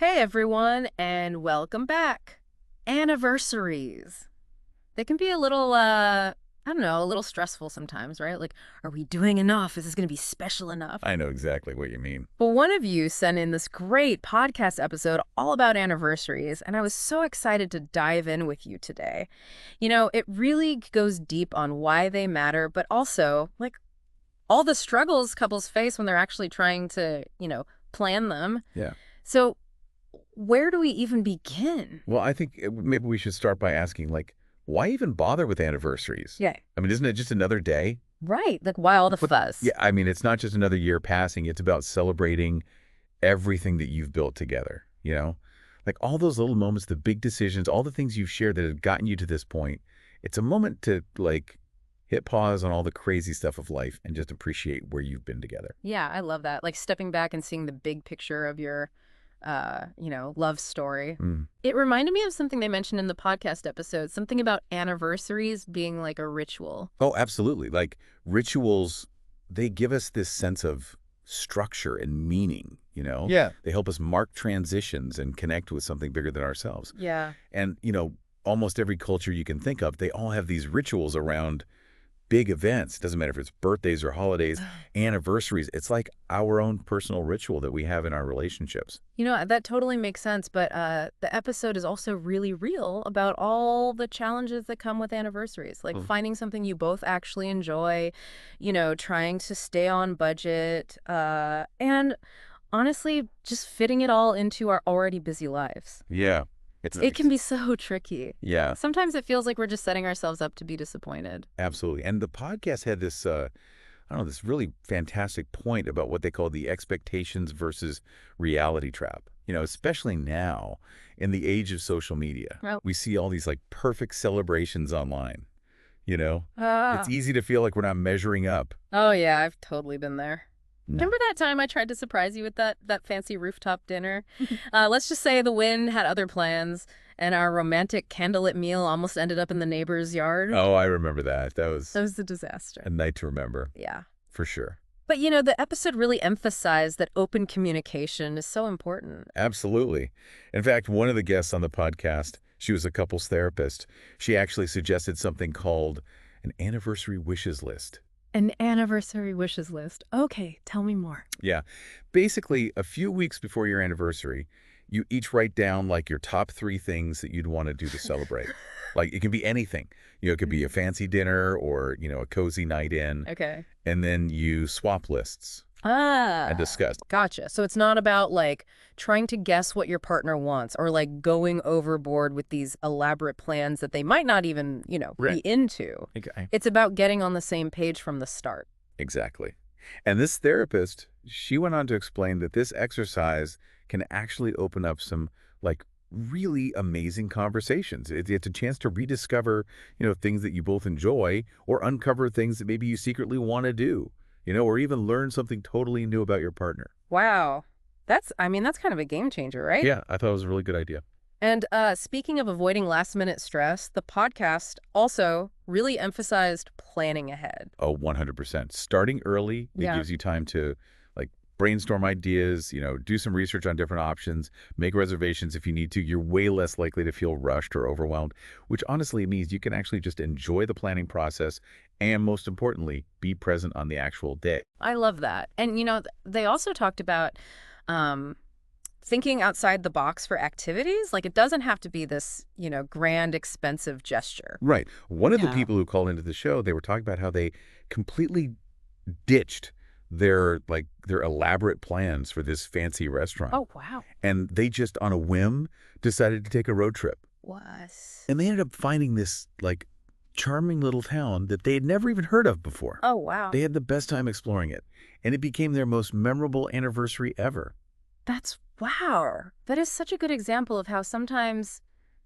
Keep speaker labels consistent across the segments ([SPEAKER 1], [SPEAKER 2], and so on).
[SPEAKER 1] Hey everyone, and welcome back. Anniversaries. They can be a little, I don't know, a little stressful sometimes, right? Like, are we doing enough? Is this going to be special enough?
[SPEAKER 2] I know exactly what you mean.
[SPEAKER 1] But one of you sent in this great podcast episode all about anniversaries, and I was so excited to dive in with you today. It really goes deep on why they matter, but also, like, all the struggles couples face when they're actually trying to, plan them.
[SPEAKER 2] Yeah.
[SPEAKER 1] So, where do we even begin?
[SPEAKER 2] Well, I think maybe we should start by asking, why even bother with anniversaries?
[SPEAKER 1] Yeah.
[SPEAKER 2] I mean, isn't it just another day?
[SPEAKER 1] Right. Like, why all the
[SPEAKER 2] But
[SPEAKER 1] fuss?
[SPEAKER 2] yeah, I mean, it's not just another year passing. It's about celebrating everything that you've built together, you know? Like all those little moments, the big decisions, all the things you've shared that have gotten you to this point. It's a moment to hit pause on all the crazy stuff of life and just appreciate where you've been together.
[SPEAKER 1] Yeah, I love that. Like stepping back and seeing the big picture of your, love story.
[SPEAKER 2] Mm.
[SPEAKER 1] It reminded me of something they mentioned in the podcast episode, something about anniversaries being like a ritual.
[SPEAKER 2] Oh, absolutely. Like rituals, they give us this sense of structure and meaning, you know?
[SPEAKER 1] Yeah.
[SPEAKER 2] They help us mark transitions and connect with something bigger than ourselves.
[SPEAKER 1] Yeah.
[SPEAKER 2] And, almost every culture you can think of, they all have these rituals around big events. It doesn't matter if it's birthdays or holidays, anniversaries. It's like our own personal ritual that we have in our relationships.
[SPEAKER 1] That totally makes sense. But the episode is also really real about all the challenges that come with anniversaries, like finding something you both actually enjoy, trying to stay on budget, and honestly, just fitting it all into our already busy lives.
[SPEAKER 2] Yeah.
[SPEAKER 1] It can be so tricky.
[SPEAKER 2] Yeah,
[SPEAKER 1] Sometimes it feels like we're just setting ourselves up to be disappointed.
[SPEAKER 2] absolutely. And the podcast had this, I don't know, this really fantastic point about what they call the expectations versus reality trap. Especially now in the age of social media,
[SPEAKER 1] Oh.
[SPEAKER 2] we see all these perfect celebrations online.
[SPEAKER 1] Ah.
[SPEAKER 2] It's easy to feel like we're not measuring up.
[SPEAKER 1] Oh, yeah, I've totally been there.
[SPEAKER 2] No.
[SPEAKER 1] Remember that time I tried to surprise you with that fancy rooftop dinner? Let's just say the wind had other plans, and our romantic candlelit meal almost ended up in the neighbor's yard.
[SPEAKER 2] Oh, I remember that. That
[SPEAKER 1] That
[SPEAKER 2] was
[SPEAKER 1] was a disaster.
[SPEAKER 2] a night to remember,
[SPEAKER 1] Yeah.
[SPEAKER 2] for sure.
[SPEAKER 1] But, the episode really emphasized that open communication is so important.
[SPEAKER 2] Absolutely. In fact, one of the guests on the podcast, she was a couples therapist. She actually suggested something called an anniversary wishes list.
[SPEAKER 1] An anniversary wishes list. Okay, tell me more.
[SPEAKER 2] Yeah. Basically, a few weeks before your anniversary, you each write down your top 3 things that you'd want to do to celebrate. It can be anything. It could be a fancy dinner or, a cozy night in.
[SPEAKER 1] Okay.
[SPEAKER 2] And then you swap lists
[SPEAKER 1] Ah.
[SPEAKER 2] and discuss.
[SPEAKER 1] Gotcha. So it's not about trying to guess what your partner wants or going overboard with these elaborate plans that they might not even, be into.
[SPEAKER 2] Okay.
[SPEAKER 1] It's about getting on the same page from the start.
[SPEAKER 2] Exactly. And this therapist, she went on to explain that this exercise can actually open up some really amazing conversations. It's a chance to rediscover, things that you both enjoy or uncover things that maybe you secretly want to do, or even learn something totally new about your partner.
[SPEAKER 1] Wow. That's kind of a game changer, right?
[SPEAKER 2] Yeah, I thought it was a really good idea.
[SPEAKER 1] And speaking of avoiding last minute stress, the podcast also really emphasized planning ahead.
[SPEAKER 2] Oh, 100%. Starting early, it
[SPEAKER 1] Yeah.
[SPEAKER 2] gives you time to brainstorm ideas, do some research on different options, make reservations if you need to. You're way less likely to feel rushed or overwhelmed, which honestly means you can actually just enjoy the planning process and, most importantly, be present on the actual day.
[SPEAKER 1] I love that. And, they also talked about thinking outside the box for activities. It doesn't have to be this, grand, expensive gesture.
[SPEAKER 2] Right. One of the
[SPEAKER 1] Yeah.
[SPEAKER 2] people who called into the show, they were talking about how they completely ditched their elaborate plans for this fancy restaurant.
[SPEAKER 1] Oh, wow.
[SPEAKER 2] And they just, on a whim, decided to take a road trip.
[SPEAKER 1] What?
[SPEAKER 2] And they ended up finding this, charming little town that they had never even heard of before.
[SPEAKER 1] Oh, wow.
[SPEAKER 2] They had the best time exploring it. And it became their most memorable anniversary ever.
[SPEAKER 1] Wow. That is such a good example of how sometimes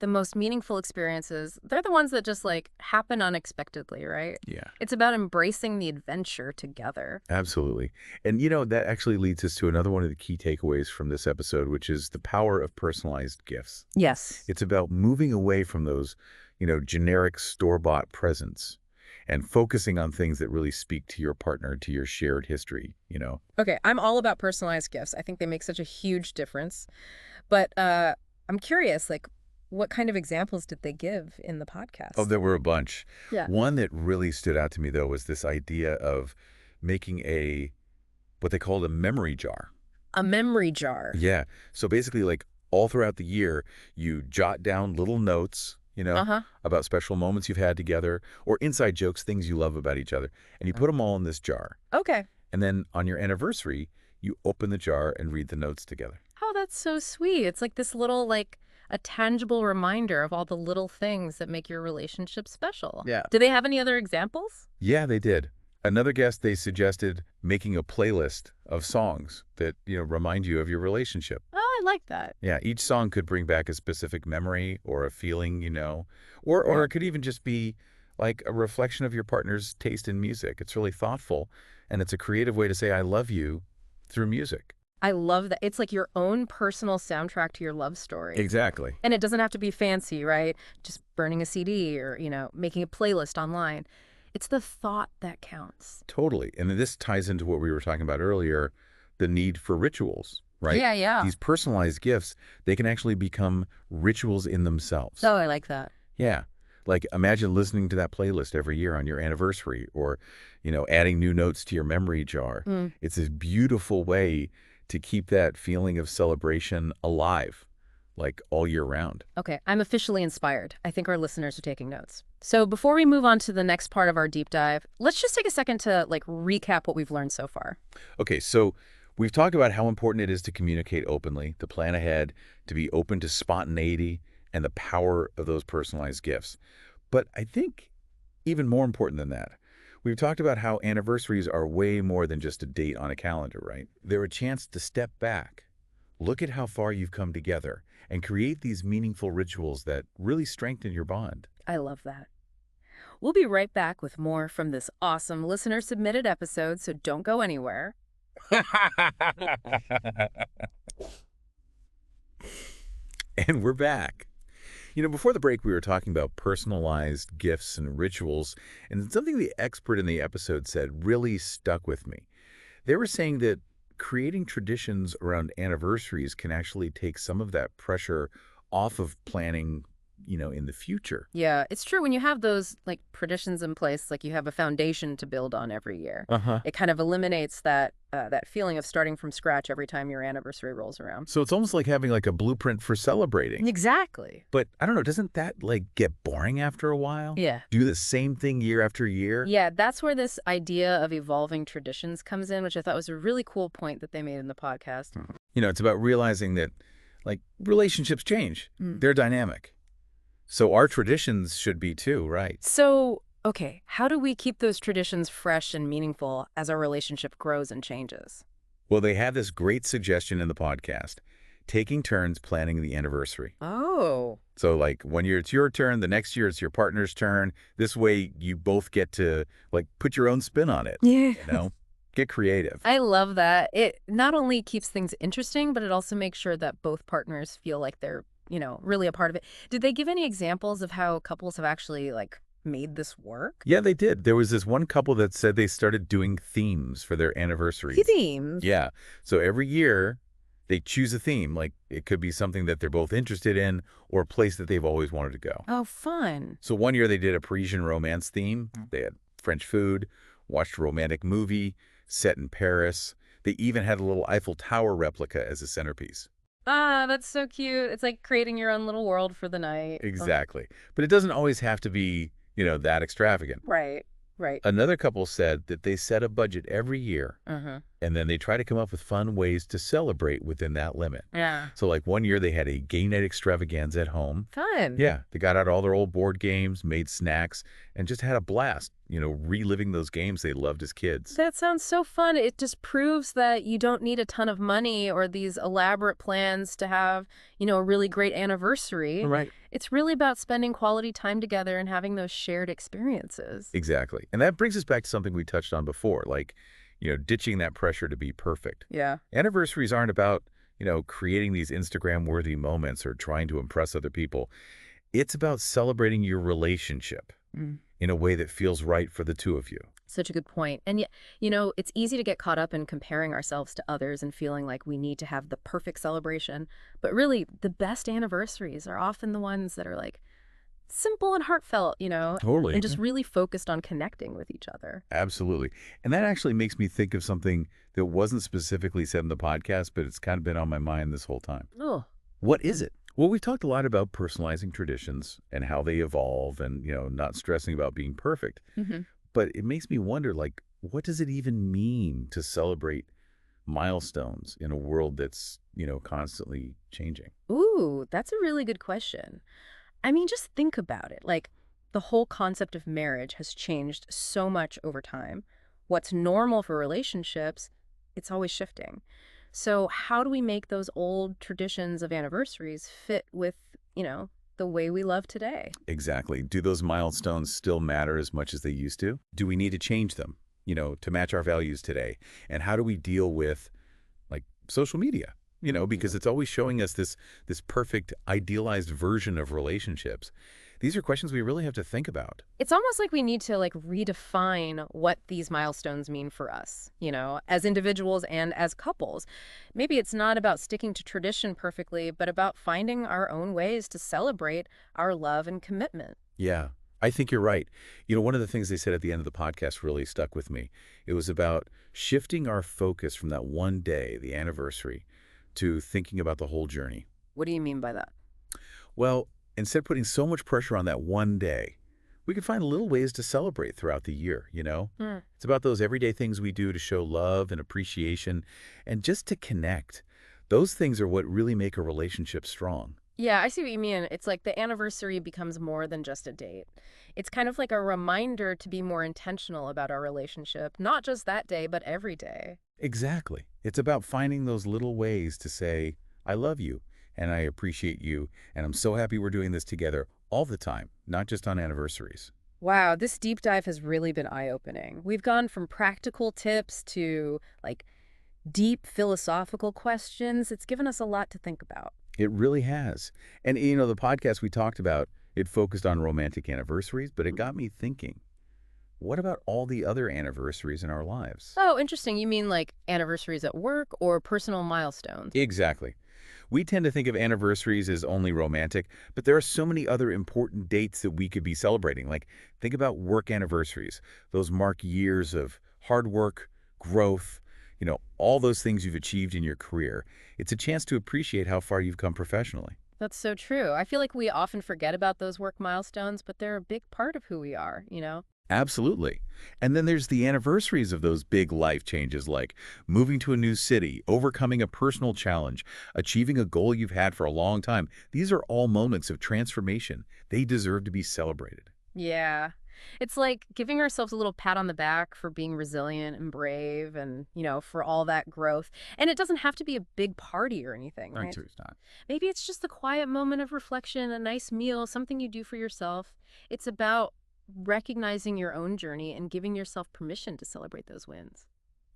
[SPEAKER 1] the most meaningful experiences, they're the ones that just happen unexpectedly, right?
[SPEAKER 2] Yeah,
[SPEAKER 1] It's about embracing the adventure together.
[SPEAKER 2] absolutely. And, that actually leads us to another one of the key takeaways from this episode, which is the power of personalized gifts.
[SPEAKER 1] Yes.
[SPEAKER 2] It's about moving away from those, generic store-bought presents and focusing on things that really speak to your partner, to your shared history.
[SPEAKER 1] Okay, I'm all about personalized gifts. I think they make such a huge difference. But I'm curious, like, what kind of examples did they give in the
[SPEAKER 2] Oh,
[SPEAKER 1] podcast?
[SPEAKER 2] there were a bunch.
[SPEAKER 1] Yeah.
[SPEAKER 2] One that really stood out to me, though, was this idea of making what they called a memory jar.
[SPEAKER 1] A memory jar.
[SPEAKER 2] Yeah. So basically, like all throughout the year, you jot down little notes,
[SPEAKER 1] Uh-huh.
[SPEAKER 2] about special moments you've had together or inside jokes, things you love about each other, and you put them all in this jar.
[SPEAKER 1] Okay.
[SPEAKER 2] And then on your anniversary, you open the jar and read the notes together.
[SPEAKER 1] Oh, that's so sweet. It's like this little, like, a tangible reminder of all the little things that make your relationship special.
[SPEAKER 2] Yeah.
[SPEAKER 1] Do they have any other examples?
[SPEAKER 2] Yeah, they did. Another guest, they suggested making a playlist of songs that, remind you of your relationship.
[SPEAKER 1] Oh, I like that.
[SPEAKER 2] Yeah, each song could bring back a specific memory or a feeling, or
[SPEAKER 1] Yeah.
[SPEAKER 2] it could even just be like a reflection of your partner's taste in music. It's really thoughtful, and it's a creative way to say I love you through music.
[SPEAKER 1] I love that. It's like your own personal soundtrack to your love story.
[SPEAKER 2] Exactly.
[SPEAKER 1] And it doesn't have to be fancy, right? Just burning a CD or, making a playlist online. It's the thought that counts.
[SPEAKER 2] Totally. And this ties into what we were talking about earlier, the need for rituals, right?
[SPEAKER 1] Yeah, yeah.
[SPEAKER 2] These personalized gifts, they can actually become rituals in themselves.
[SPEAKER 1] Oh, I like that.
[SPEAKER 2] Yeah. Like imagine listening to that playlist every year on your anniversary or, adding new notes to your memory jar.
[SPEAKER 1] Mm.
[SPEAKER 2] It's this beautiful way to keep that feeling of celebration alive, like all year round.
[SPEAKER 1] Okay, I'm officially inspired. I think our listeners are taking notes. So before we move on to the next part of our deep dive, let's just take a second to recap what we've learned so far.
[SPEAKER 2] Okay, so we've talked about how important it is to communicate openly, to plan ahead, to be open to spontaneity and the power of those personalized gifts. But I think even more important than that, we've talked about how anniversaries are way more than just a date on a calendar, right? They're a chance to step back, look at how far you've come together, and create these meaningful rituals that really strengthen your bond.
[SPEAKER 1] I love that. We'll be right back with more from this awesome listener-submitted episode, so don't go anywhere.
[SPEAKER 2] And we're back. Before the break, we were talking about personalized gifts and rituals, and something the expert in the episode said really stuck with me. They were saying that creating traditions around anniversaries can actually take some of that pressure off of planning, in the future.
[SPEAKER 1] Yeah, it's true. When you have those traditions in place, like you have a foundation to build on every year,
[SPEAKER 2] Uh-huh.
[SPEAKER 1] it kind of eliminates that feeling of starting from scratch every time your anniversary rolls around.
[SPEAKER 2] So it's almost like having like a blueprint for celebrating.
[SPEAKER 1] Exactly.
[SPEAKER 2] But I don't know, doesn't that get boring after a while?
[SPEAKER 1] Yeah.
[SPEAKER 2] Do the same thing year after year?
[SPEAKER 1] Yeah, that's where this idea of evolving traditions comes in, which I thought was a really cool point that they made in the podcast.
[SPEAKER 2] It's about realizing that relationships change.
[SPEAKER 1] Mm.
[SPEAKER 2] They're dynamic. So our traditions should be too, right?
[SPEAKER 1] So, okay, how do we keep those traditions fresh and meaningful as our relationship grows and changes?
[SPEAKER 2] Well, they have this great suggestion in the podcast, taking turns planning the anniversary.
[SPEAKER 1] Oh.
[SPEAKER 2] So one year it's your turn, the next year it's your partner's turn. This way you both get to put your own spin on it,
[SPEAKER 1] Yeah.
[SPEAKER 2] Get creative.
[SPEAKER 1] I love that. It not only keeps things interesting, but it also makes sure that both partners feel like they're, really a part of it. Did they give any examples of how couples have actually made this work?
[SPEAKER 2] Yeah, they did. There was this one couple that said they started doing themes for their anniversaries.
[SPEAKER 1] Themes.
[SPEAKER 2] Yeah. So every year they choose a theme. Like it could be something that they're both interested in or a place that they've always wanted to go.
[SPEAKER 1] Oh, fun.
[SPEAKER 2] So one year they did a Parisian romance theme. They had French food, watched a romantic movie set in Paris. They even had a little Eiffel Tower replica as a centerpiece.
[SPEAKER 1] Ah, that's so cute. It's like creating your own little world for the night.
[SPEAKER 2] Exactly. But it doesn't always have to be, that extravagant.
[SPEAKER 1] Right, right.
[SPEAKER 2] Another couple said that they set a budget every year
[SPEAKER 1] Uh-huh.
[SPEAKER 2] and then they try to come up with fun ways to celebrate within that limit.
[SPEAKER 1] Yeah.
[SPEAKER 2] So one year they had a game night extravaganza at home.
[SPEAKER 1] Fun.
[SPEAKER 2] Yeah, they got out all their old board games, made snacks, and just had a blast, reliving those games they loved as kids.
[SPEAKER 1] That sounds so fun. It just proves that you don't need a ton of money or these elaborate plans to have, a really great anniversary.
[SPEAKER 2] Right.
[SPEAKER 1] It's really about spending quality time together and having those shared experiences.
[SPEAKER 2] Exactly. And that brings us back to something we touched on before, ditching that pressure to be perfect.
[SPEAKER 1] Yeah.
[SPEAKER 2] Anniversaries aren't about, creating these Instagram-worthy moments or trying to impress other people. It's about celebrating your relationship in a way that feels right for the two of you.
[SPEAKER 1] Such a good point. And yet, it's easy to get caught up in comparing ourselves to others and feeling like we need to have the perfect celebration. But really, the best anniversaries are often the ones that are like simple and heartfelt,
[SPEAKER 2] Totally.
[SPEAKER 1] and just really focused on connecting with each other.
[SPEAKER 2] Absolutely. And that actually makes me think of something that wasn't specifically said in the podcast, but it's kind of been on my mind this whole time.
[SPEAKER 1] Oh,
[SPEAKER 2] What is it? Well, we've talked a lot about personalizing traditions and how they evolve and, not stressing about being perfect.
[SPEAKER 1] hmm
[SPEAKER 2] But it makes me wonder, like, what does it even mean to celebrate milestones in a world that's, constantly changing?
[SPEAKER 1] Ooh, that's a really good question. I mean, just think about it. Like, the whole concept of marriage has changed so much over time. What's normal for relationships, it's always shifting. So, how do we make those old traditions of anniversaries fit with, the way we love today?
[SPEAKER 2] Exactly. Do those milestones still matter as much as they used to? Do we need to change them, to match our values today? And how do we deal with like social media? Because it's always showing us this perfect idealized version of relationships. These are questions we really have to think about.
[SPEAKER 1] It's almost like we need to redefine what these milestones mean for us, as individuals and as couples. Maybe it's not about sticking to tradition perfectly, but about finding our own ways to celebrate our love and commitment.
[SPEAKER 2] Yeah, I think you're right. One of the things they said at the end of the podcast really stuck with me. It was about shifting our focus from that one day, the anniversary, to thinking about the whole journey.
[SPEAKER 1] What do you mean by that?
[SPEAKER 2] Well, instead of putting so much pressure on that one day, we could find little ways to celebrate throughout the year.
[SPEAKER 1] Hmm.
[SPEAKER 2] It's about those everyday things we do to show love and appreciation and just to connect. Those things are what really make a relationship strong.
[SPEAKER 1] Yeah, I see what you mean. It's like the anniversary becomes more than just a date. It's kind of like a reminder to be more intentional about our relationship, not just that day, but every day.
[SPEAKER 2] Exactly. It's about finding those little ways to say, I love you and I appreciate you and I'm so happy we're doing this together all the time, not just on anniversaries.
[SPEAKER 1] Wow, this deep dive has really been eye-opening. We've gone from practical tips to deep philosophical questions. It's given us a lot to think about.
[SPEAKER 2] It really has. And, the podcast we talked about, it focused on romantic anniversaries, but it got me thinking, what about all the other anniversaries in our lives?
[SPEAKER 1] Oh, interesting. You mean like anniversaries at work or personal milestones?
[SPEAKER 2] Exactly. We tend to think of anniversaries as only romantic, but there are so many other important dates that we could be celebrating. Like, think about work anniversaries. Those mark years of hard work, growth, all those things you've achieved in your career. It's a chance to appreciate how far you've come professionally.
[SPEAKER 1] That's so true. I feel like we often forget about those work milestones, but they're a big part of who we are?
[SPEAKER 2] Absolutely. And then there's the anniversaries of those big life changes like moving to a new city, overcoming a personal challenge, achieving a goal you've had for a long time. These are all moments of transformation. They deserve to be celebrated.
[SPEAKER 1] Yeah. It's like giving ourselves a little pat on the back for being resilient and brave and, for all that growth. And it doesn't have to be a big party or anything,
[SPEAKER 2] Right,
[SPEAKER 1] right?
[SPEAKER 2] too, it's not.
[SPEAKER 1] Maybe it's just a quiet moment of reflection, a nice meal, something you do for yourself. It's about recognizing your own journey and giving yourself permission to celebrate those wins.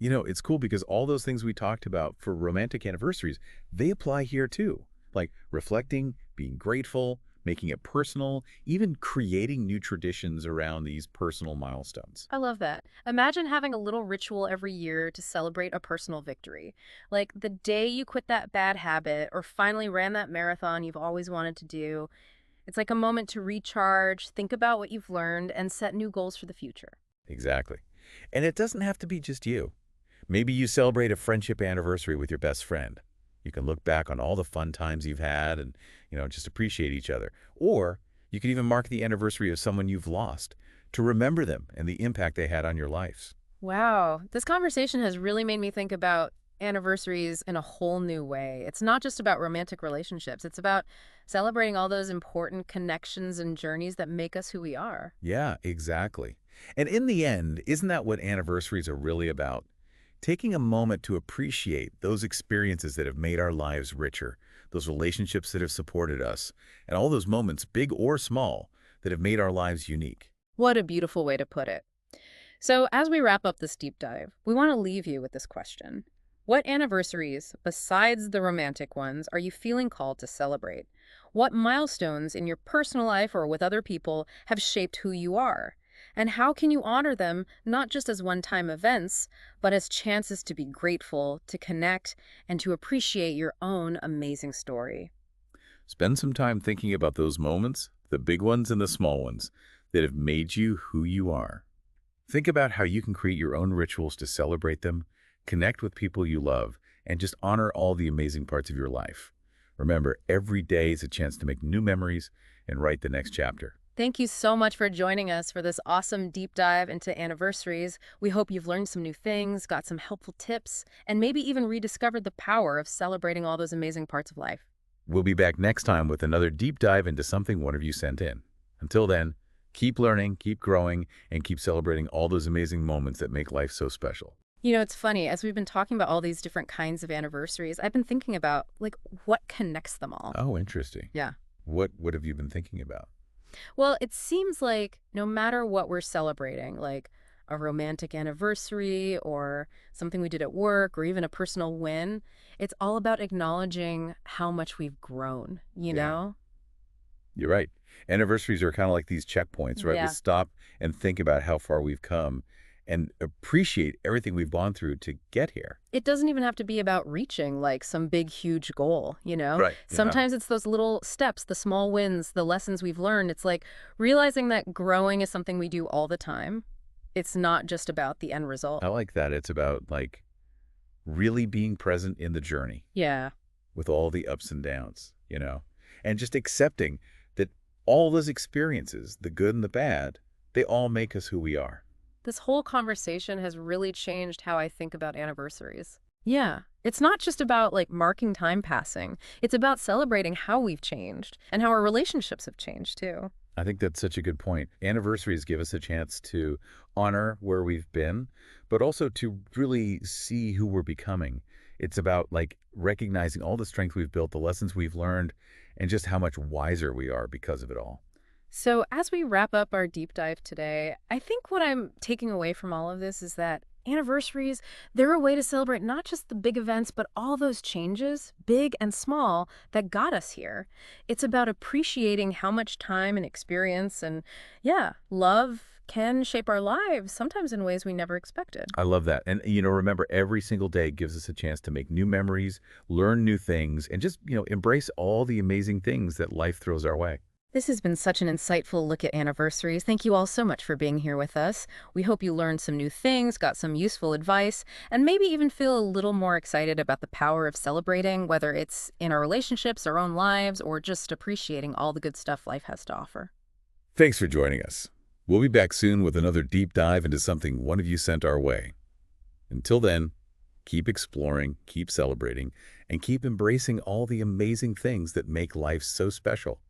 [SPEAKER 2] It's cool because all those things we talked about for romantic anniversaries, they apply here too. Like reflecting, being grateful, making it personal, even creating new traditions around these personal milestones.
[SPEAKER 1] I love that. Imagine having a little ritual every year to celebrate a personal victory. Like the day you quit that bad habit or finally ran that marathon you've always wanted to do. It's like a moment to recharge, think about what you've learned, and set new goals for the future.
[SPEAKER 2] Exactly. And it doesn't have to be just you. Maybe you celebrate a friendship anniversary with your best friend. You can look back on all the fun times you've had and, just appreciate each other. Or you can even mark the anniversary of someone you've lost to remember them and the impact they had on your lives.
[SPEAKER 1] Wow, this conversation has really made me think about anniversaries in a whole new way. It's not just about romantic relationships, it's about celebrating all those important connections and journeys that make us who we are.
[SPEAKER 2] Yeah, exactly. And in the end, isn't that what anniversaries are really about? Taking a moment to appreciate those experiences that have made our lives richer, those relationships that have supported us, and all those moments, big or small, that have made our lives unique.
[SPEAKER 1] What a beautiful way to put it. So, as we wrap up this deep dive, we want to leave you with this question. What anniversaries, besides the romantic ones, are you feeling called to celebrate? What milestones in your personal life or with other people have shaped who you are? And how can you honor them not just as one-time events, but as chances to be grateful, to connect, and to appreciate your own amazing story?
[SPEAKER 2] Spend some time thinking about those moments, the big ones and the small ones, that have made you who you are. Think about how you can create your own rituals to celebrate them, connect with people you love, and just honor all the amazing parts of your life. Remember, every day is a chance to make new memories and write the next chapter.
[SPEAKER 1] Thank you so much for joining us for this awesome deep dive into anniversaries. We hope you've learned some new things, got some helpful tips, and maybe even rediscovered the power of celebrating all those amazing parts of life.
[SPEAKER 2] We'll be back next time with another deep dive into something one of you sent in. Until then, keep learning, keep growing, and keep celebrating all those amazing moments that make life so special.
[SPEAKER 1] It's funny, as we've been talking about all these different kinds of anniversaries, I've been thinking about, like, what connects them all.
[SPEAKER 2] Oh, interesting.
[SPEAKER 1] Yeah.
[SPEAKER 2] What have you been thinking about?
[SPEAKER 1] Well, it seems like no matter what we're celebrating, like a romantic anniversary or something we did at work or even a personal win, it's all about acknowledging how much we've grown, you
[SPEAKER 2] Yeah.
[SPEAKER 1] know?
[SPEAKER 2] You're right. Anniversaries are kind of like these checkpoints, right? We
[SPEAKER 1] Yeah.
[SPEAKER 2] stop and think about how far we've come and appreciate everything we've gone through to get here.
[SPEAKER 1] It doesn't even have to be about reaching like some big, huge goal, you know?
[SPEAKER 2] Right. Yeah.
[SPEAKER 1] Sometimes it's those little steps, the small wins, the lessons we've learned. It's like realizing that growing is something we do all the time. It's not just about the end result.
[SPEAKER 2] I like that. It's about like really being present in the journey
[SPEAKER 1] Yeah.
[SPEAKER 2] with all the ups and downs, and just accepting that all those experiences, the good and the bad, they all make us who we are.
[SPEAKER 1] This whole conversation has really changed how I think about anniversaries. Yeah. It's not just about like marking time passing. It's about celebrating how we've changed and how our relationships have changed too.
[SPEAKER 2] I think that's such a good point. Anniversaries give us a chance to honor where we've been, but also to really see who we're becoming. It's about like recognizing all the strength we've built, the lessons we've learned, and just how much wiser we are because of it all.
[SPEAKER 1] So, as we wrap up our deep dive today, I think what I'm taking away from all of this is that anniversaries, they're a way to celebrate not just the big events, but all those changes, big and small, that got us here. It's about appreciating how much time and experience and, yeah, love can shape our lives, sometimes in ways we never expected.
[SPEAKER 2] I love that. And remember, every single day gives us a chance to make new memories, learn new things, and just embrace all the amazing things that life throws our way.
[SPEAKER 1] This has been such an insightful look at anniversaries. Thank you all so much for being here with us. We hope you learned some new things, got some useful advice, and maybe even feel a little more excited about the power of celebrating, whether it's in our relationships, our own lives, or just appreciating all the good stuff life has to offer.
[SPEAKER 2] Thanks for joining us. We'll be back soon with another deep dive into something one of you sent our way. Until then, keep exploring, keep celebrating, and keep embracing all the amazing things that make life so special.